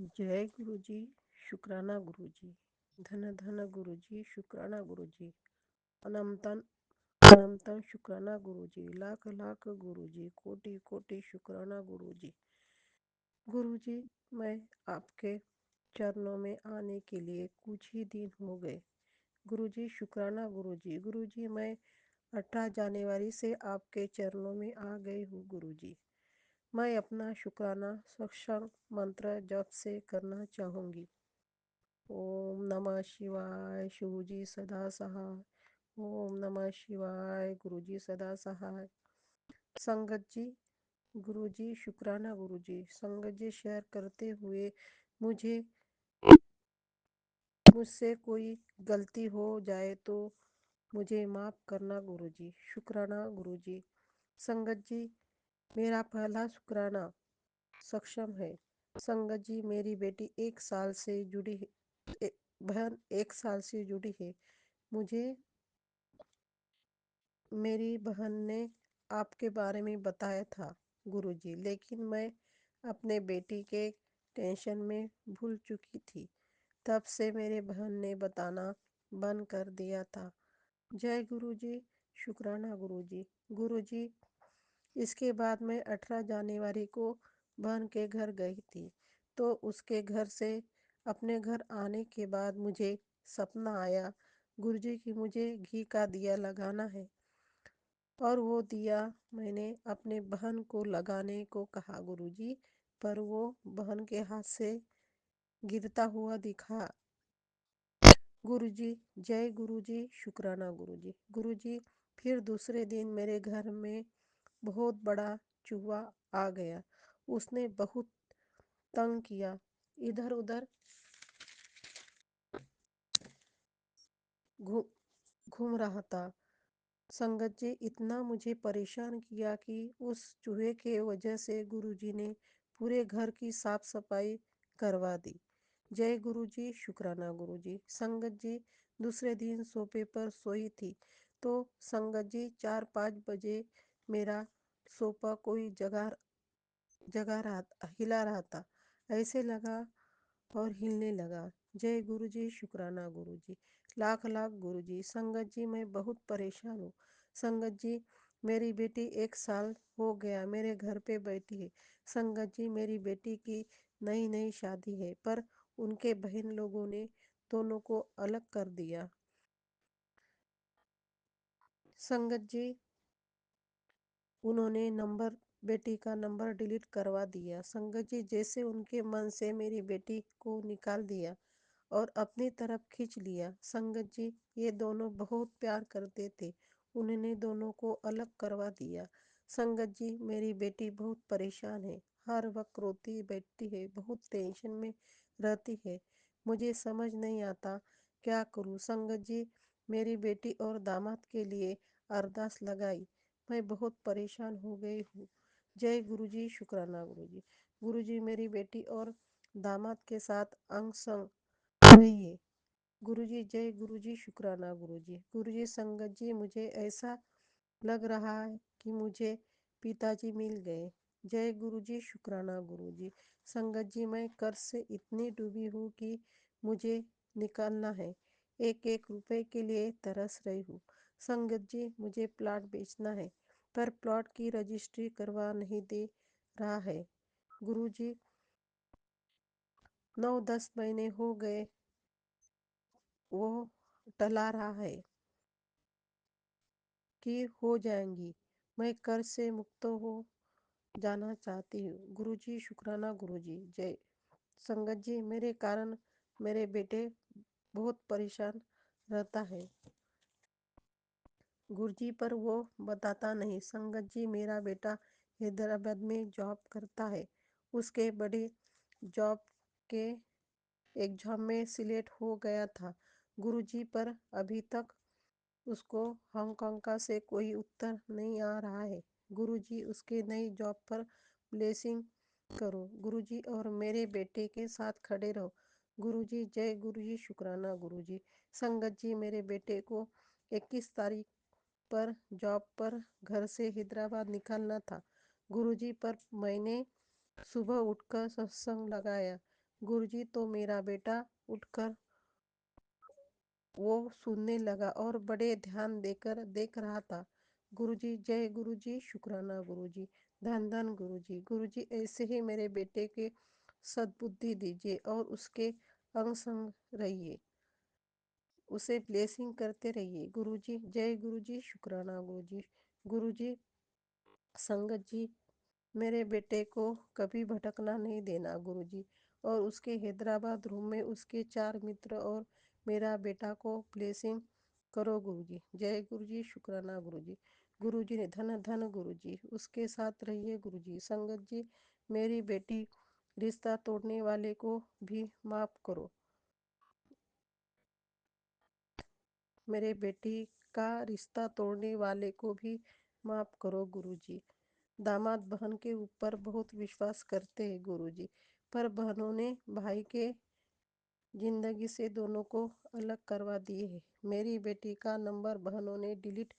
जय गुरुजी, शुक्राना गुरुजी, धन धन गुरुजी, शुक्राना गुरुजी, अनंतन अनंतन शुक्राना गुरुजी, लाख लाख गुरुजी, कोटि कोटि शुक्राना गुरुजी। गुरुजी, मैं आपके चरणों में आने के लिए कुछ ही दिन हो गए। गुरुजी, शुक्राना गुरुजी। गुरुजी, मैं 18 जनवरी से आपके चरणों में आ गई हूँ गुरुजी। मैं अपना शुक्राना सत्संग मंत्र जप से करना चाहूँगी। ओम नमः शिवाय, शिवजी सदा सहाय। ओम नमः शिवाय, गुरुजी सदा सहाय। संगत जी, गुरुजी शुक्राना गुरुजी। संगत जी, शेयर करते हुए मुझे मुझसे कोई गलती हो जाए तो मुझे माफ़ करना गुरुजी। शुक्राना गुरुजी। संगत जी, मेरा पहला शुक्राना सक्षम है। संगत जी, मेरी बेटी 1 साल से जुड़ी है। बहन 1 साल से जुड़ी है। मुझे मेरी बहन ने आपके बारे में बताया था गुरुजी, लेकिन मैं अपने बेटी के टेंशन में भूल चुकी थी। तब से मेरे बहन ने बताना बंद कर दिया था। जय गुरुजी, शुक्राना गुरुजी। गुरुजी, इसके बाद मैं 18 जनवरी को बहन के घर गई थी। तो उसके घर से अपने घर आने के बाद मुझे सपना आया गुरुजी कि मुझे घी का दिया लगाना है। और वो दिया मैंने अपने बहन को लगाने को कहा गुरुजी, पर वो बहन के हाथ से गिरता हुआ दिखा। गुरुजी, जय गुरुजी, शुक्राना गुरुजी। गुरुजी, फिर दूसरे दिन मेरे घर में बहुत बड़ा चूहा आ गया। उसने बहुत तंग किया, इधर उधर घू घूम रहा था। संगत जी, इतना मुझे परेशान किया कि उस चूहे के वजह से गुरुजी ने पूरे घर की साफ सफाई करवा दी। जय गुरुजी, शुक्राना गुरुजी। संगत जी, दूसरे दिन सोफे पर सोई थी तो संगत जी 4-5 बजे मेरा सोफा कोई जगह जगह रहा हिला रहा था। ऐसे लगा और हिलने लगा। जय गुरुजी, शुक्राना गुरुजी, लाख लाख गुरुजी। संगत जी, मैं बहुत परेशान हूँ। संगत जी, मेरी बेटी 1 साल हो गया मेरे घर पे बैठी है। संगत जी, मेरी बेटी की नई नई शादी है, पर उनके बहन लोगों ने दोनों को अलग कर दिया। संगत जी, उन्होंने बेटी का नंबर डिलीट करवा दिया। संगत जी, जैसे उनके मन से मेरी बेटी को निकाल दिया और अपनी तरफ खींच लिया। संगत जी, ये दोनों बहुत प्यार करते थे, उन्होंने दोनों को अलग करवा दिया। संगत जी, मेरी बेटी बहुत परेशान है, हर वक्त रोती बैठती है, बहुत टेंशन में रहती है। मुझे समझ नहीं आता क्या करूं। संगत जी, मेरी बेटी और दामाद के लिए अरदास लगाई, मैं बहुत परेशान हो गई हूँ। जय गुरुजी, शुक्राना गुरुजी। गुरुजी, मेरी बेटी और दामाद के साथ अंग संग रहिए। गुरुजी, जय गुरुजी, शुक्राना गुरुजी। गुरुजी, संगत जी, मुझे ऐसा लग रहा है कि मुझे पिताजी मिल गए। जय गुरुजी, शुक्राना गुरुजी। संगत जी, मैं कर्ज से इतनी डूबी हूँ कि मुझे निकालना है। एक एक रुपए के लिए तरस रही हूँ। संगत जी, मुझे प्लॉट बेचना है, पर प्लॉट की रजिस्ट्री करवा नहीं दे रहा है। गुरुजी, 9-10 महीने हो गए, वो टला रहा है कि हो जाएंगी। मैं कर्ज से मुक्त हो जाना चाहती हूँ। गुरुजी, शुक्राना गुरुजी। जय। संगत जी, मेरे कारण मेरे बेटे बहुत परेशान रहता है गुरुजी, पर वो बताता नहीं। संगत जी, मेरा बेटा हैदराबाद में जॉब करता है। उसके बड़ी जॉब के एग्जाम में सिलेक्ट हो गया था गुरुजी, पर अभी तक उसको हांगकांग का से कोई उत्तर नहीं आ रहा है। गुरुजी, उसके नई जॉब पर ब्लेसिंग करो गुरुजी, और मेरे बेटे के साथ खड़े रहो गुरुजी। जय गुरुजी, शुक्राना गुरुजी। संगत जी, मेरे बेटे को 21 तारीख पर जॉब पर घर से हैदराबाद निकलना था गुरुजी, पर मैंने सुबह उठकर सत्संग लगाया। गुरुजी, तो मेरा बेटा उठकर वो सुनने लगा और बड़े ध्यान देकर देख रहा था। गुरुजी, जय गुरुजी, शुक्राना गुरुजी, धन धन गुरुजी। गुरुजी, ऐसे ही मेरे बेटे के सद्बुद्धि दीजिए और उसके अंग संग रहिए, उसे ब्लेसिंग करते रहिए। गुरुजी, जय गुरुजी, शुक्राना गुरुजी। गुरुजी, संगत जी, मेरे बेटे को कभी भटकना नहीं देना गुरुजी, और उसके हैदराबाद रूम में उसके 4 मित्र और मेरा बेटा को ब्लेसिंग करो गुरुजी। जय गुरुजी, शुक्राना गुरुजी। गुरुजी ने धन धन गुरुजी, उसके साथ रहिए गुरुजी। संगत जी, मेरी बेटी रिश्ता तोड़ने वाले को भी माफ करो। मेरे बेटी का रिश्ता तोड़ने वाले को भी माफ करो गुरुजी। दामाद बहन के ऊपर बहुत विश्वास करते हैं गुरुजी, पर बहनों ने भाई के जिंदगी से दोनों को अलग करवा दिए है। मेरी बेटी का नंबर बहनों ने डिलीट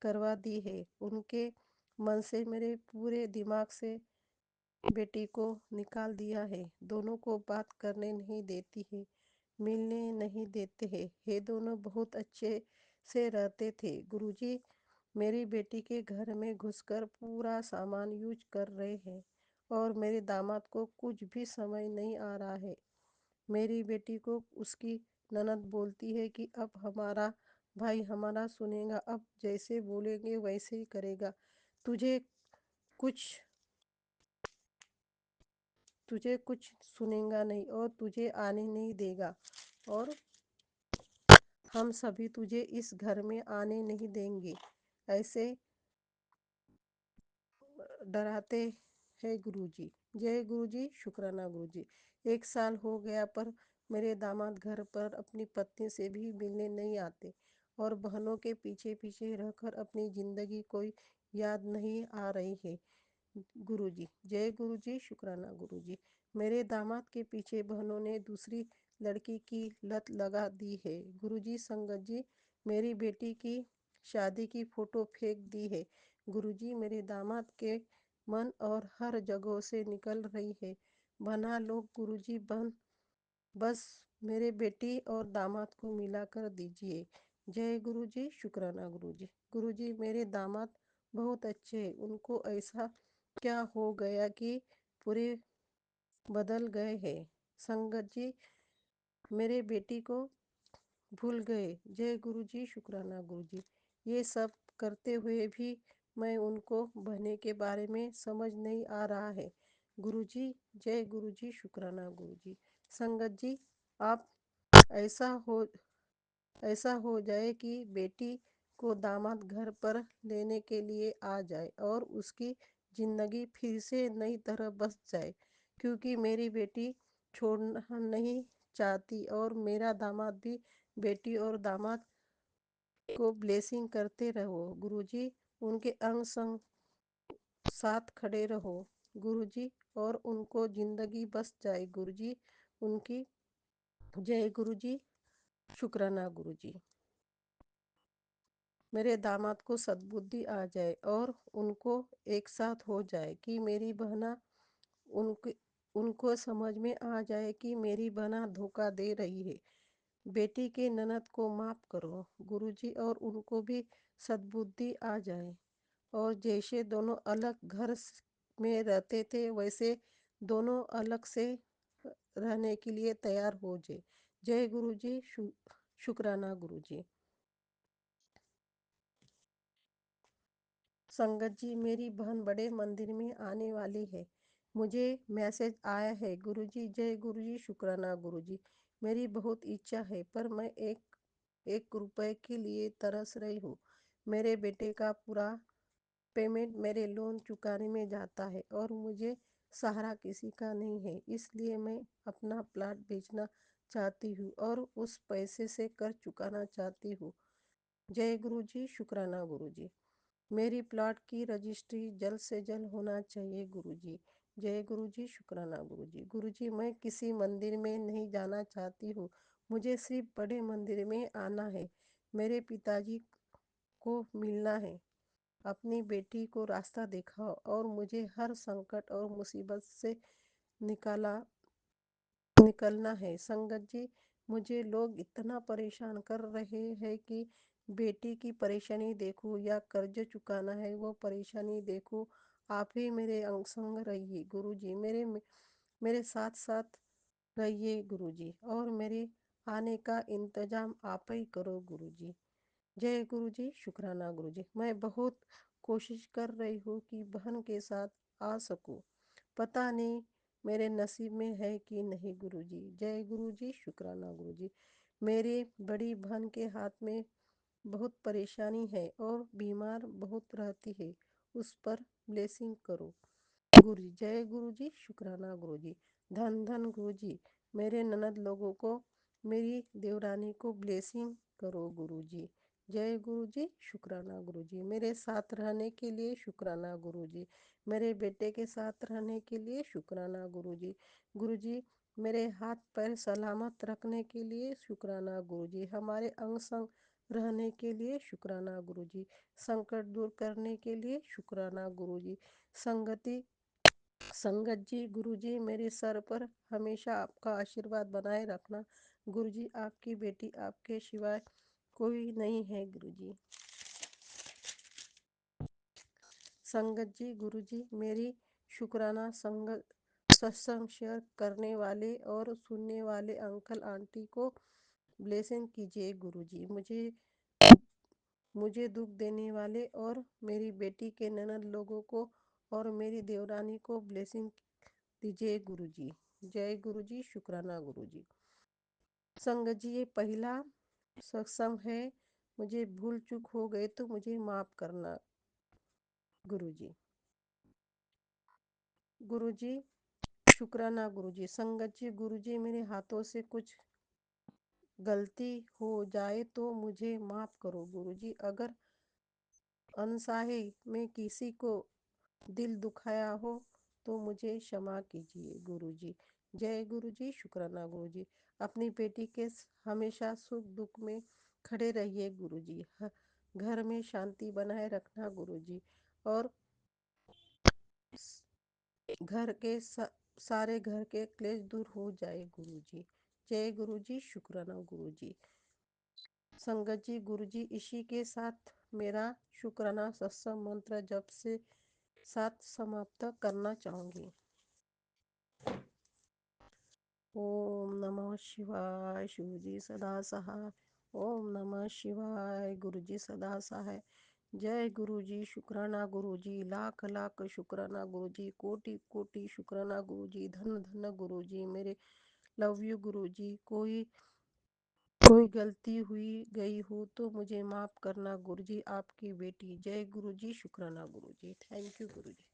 करवा दी है। उनके मन से, मेरे पूरे दिमाग से बेटी को निकाल दिया है। दोनों को बात करने नहीं देती है, मिलने नहीं देते हैं। ये दोनों बहुत अच्छे से रहते थे गुरुजी। मेरी बेटी के घर में घुसकर पूरा सामान यूज कर रहे हैं और मेरे दामाद को कुछ भी समझ नहीं आ रहा है। मेरी बेटी को उसकी ननद बोलती है कि अब हमारा भाई हमारा सुनेगा, अब जैसे बोलेंगे वैसे ही करेगा। तुझे कुछ तुझे कुछ सुनेगा नहीं और तुझे आने नहीं देगा, और हम सभी तुझे इस घर में आने नहीं देंगे, ऐसे डराते हैं गुरुजी। जय गुरुजी, शुक्राना गुरुजी। 1 साल हो गया पर मेरे दामाद घर पर अपनी पत्नी से भी मिलने नहीं आते और बहनों के पीछे पीछे रहकर अपनी जिंदगी कोई याद नहीं आ रही है गुरुजी। जय गुरुजी, शुक्राना गुरुजी। मेरे दामाद के पीछे बहनों ने दूसरी लड़की की लत लगा दी है गुरुजी। संगत जी, मेरी बेटी की शादी की फोटो फेंक दी है गुरुजी। मेरे दामाद के मन और हर जगह से निकल रही है। बना लो गुरुजी, बस मेरे बेटी और दामाद को मिला कर दीजिए। जय गुरुजी, शुक्राना गुरुजी। गुरुजी, मेरे दामाद बहुत अच्छे हैं, उनको ऐसा क्या हो गया कि पूरे बदल गए हैं। संगत जी, मेरे बेटी को भूल गए। जय गुरुजी, शुक्राना गुरुजी। ये सब करते हुए भी मैं उनको बहने के बारे में समझ नहीं आ रहा है गुरुजी। जय गुरुजी, शुक्राना गुरुजी। संगत जी, आप ऐसा हो ऐसा हो जाए कि बेटी को दामाद घर पर लेने के लिए आ जाए और उसकी जिंदगी फिर से नई तरह बस जाए, क्योंकि मेरी बेटी छोड़ना नहीं चाहती और मेरा दामाद भी। बेटी और दामाद को ब्लेसिंग करते रहो गुरुजी, उनके अंग संग साथ खड़े रहो गुरुजी, और उनको जिंदगी बस जाए गुरुजी उनकी। जय गुरुजी, शुक्राना गुरुजी। मेरे दामाद को सद्बुद्धि आ जाए और उनको एक साथ हो जाए कि मेरी बहना उनके उनको समझ में आ जाए कि मेरी बहना धोखा दे रही है। बेटी के ननद को माफ करो गुरुजी, और उनको भी सद्बुद्धि आ जाए और जैसे दोनों अलग में रहते थे वैसे दोनों अलग से रहने के लिए तैयार हो जाए। जय गुरुजी, शुक्राना गुरुजी। संगत जी, मेरी बहन बड़े मंदिर में आने वाली है, मुझे मैसेज आया है गुरुजी। जय गुरुजी, शुक्राना गुरुजी। मेरी बहुत इच्छा है पर मैं एक एक रुपए के लिए तरस रही हूँ। मेरे बेटे का पूरा पेमेंट मेरे लोन चुकाने में जाता है और मुझे सहारा किसी का नहीं है, इसलिए मैं अपना प्लाट बेचना चाहती हूँ और उस पैसे से कर्ज चुकाना चाहती हूँ। जय गुरुजी, शुक्राना गुरुजी। मेरी प्लॉट की रजिस्ट्री जल्द से जल्द होना चाहिए गुरुजी। जय गुरुजी, शुक्राना गुरुजी। गुरुजी, मैं किसी मंदिर में नहीं जाना चाहती हूँ, मुझे सिर्फ बड़े मंदिर में आना है। मेरे पिताजी को मिलना है। अपनी बेटी को रास्ता दिखाओ और मुझे हर संकट और मुसीबत से निकाला निकलना है। संगत जी, मुझे लोग इतना परेशान कर रहे हैं कि बेटी की परेशानी देखो या कर्ज चुकाना है वो परेशानी देखो। आप ही मेरे अंग संग रहिए गुरुजी, मेरे मेरे साथ साथ रहिए गुरुजी, और मेरे आने का इंतजाम आप ही करो गुरुजी। जय गुरुजी, शुक्राना गुरुजी। मैं बहुत कोशिश कर रही हूँ कि बहन के साथ आ सकूँ, पता नहीं मेरे नसीब में है कि नहीं गुरुजी। जय गुरुजी, शुक्राना गुरुजी। मेरी बड़ी बहन के हाथ में बहुत परेशानी है और बीमार बहुत रहती है, उस पर ब्लेसिंग करो गुरुजी। जय गुरुजी, शुक्राना गुरुजी। धन धन गुरुजी, मेरे ननद लोगों को, मेरी देवरानी को ब्लेसिंग करो गुरुजी। जय गुरुजी, शुक्राना गुरुजी। मेरे साथ रहने के लिए शुक्राना गुरुजी, मेरे बेटे के साथ रहने के लिए शुक्राना गुरुजी। गुरुजी, मेरे हाथ पैर सलामत रखने के लिए शुक्राना गुरुजी, हमारे अंग संग रहने के लिए शुक्राना गुरुजी, संकट दूर करने के लिए शुक्राना गुरुजी। संगति संगत जी, गुरुजी, मेरे सर पर हमेशा आपका आशीर्वाद बनाए रखना गुरुजी। आपकी बेटी आपके सिवाय कोई नहीं है गुरुजी। संगत जी, गुरुजी, मेरी शुक्राना संगत सत्संग शेयर करने वाले और सुनने वाले अंकल आंटी को ब्लेसिंग कीजिए गुरुजी। मुझे मुझे दुख देने वाले और मेरी बेटी के ननद लोगों को और मेरी देवरानी को ब्लेसिंग दीजिए गुरुजी। जय गुरुजी, शुक्राना गुरुजी। संगत जी, ये पहला सत्संग है, मुझे भूल चूक हो गए तो मुझे माफ़ करना गुरुजी। गुरुजी, शुक्राना गुरुजी। संगत जी, गुरुजी, मेरे हाथों से कुछ गलती हो जाए तो मुझे माफ़ करो गुरुजी। अगर अनसाहे में किसी को दिल दुखाया हो तो मुझे क्षमा कीजिए गुरुजी। जय गुरुजी, शुक्राना गुरुजी। अपनी बेटी के हमेशा सुख दुख में खड़े रहिए गुरुजी। घर में शांति बनाए रखना गुरुजी, और घर के सारे घर के क्लेश दूर हो जाए गुरुजी। जय गुरुजी, शुक्राना गुरुजी। संगत जी, गुरुजी, इसी के साथ मेरा शुक्राना सत्संग मंत्र जप से साथ समाप्त करना चाहूँगी। ओम नमः शिवाय, शिवजी सदा सहाय। ओम नमः शिवाय, गुरुजी सदा सहाय। जय गुरुजी, शुक्राना गुरुजी, लाख लाख शुक्राना गुरुजी, कोटि कोटि शुक्राना गुरुजी। धन धन गुरुजी, मेरे लव यू गुरुजी। कोई कोई गलती हुई गई हो तो मुझे माफ़ करना गुरुजी, आपकी बेटी। जय गुरुजी, शुक्राना गुरुजी। Thank you Guruji.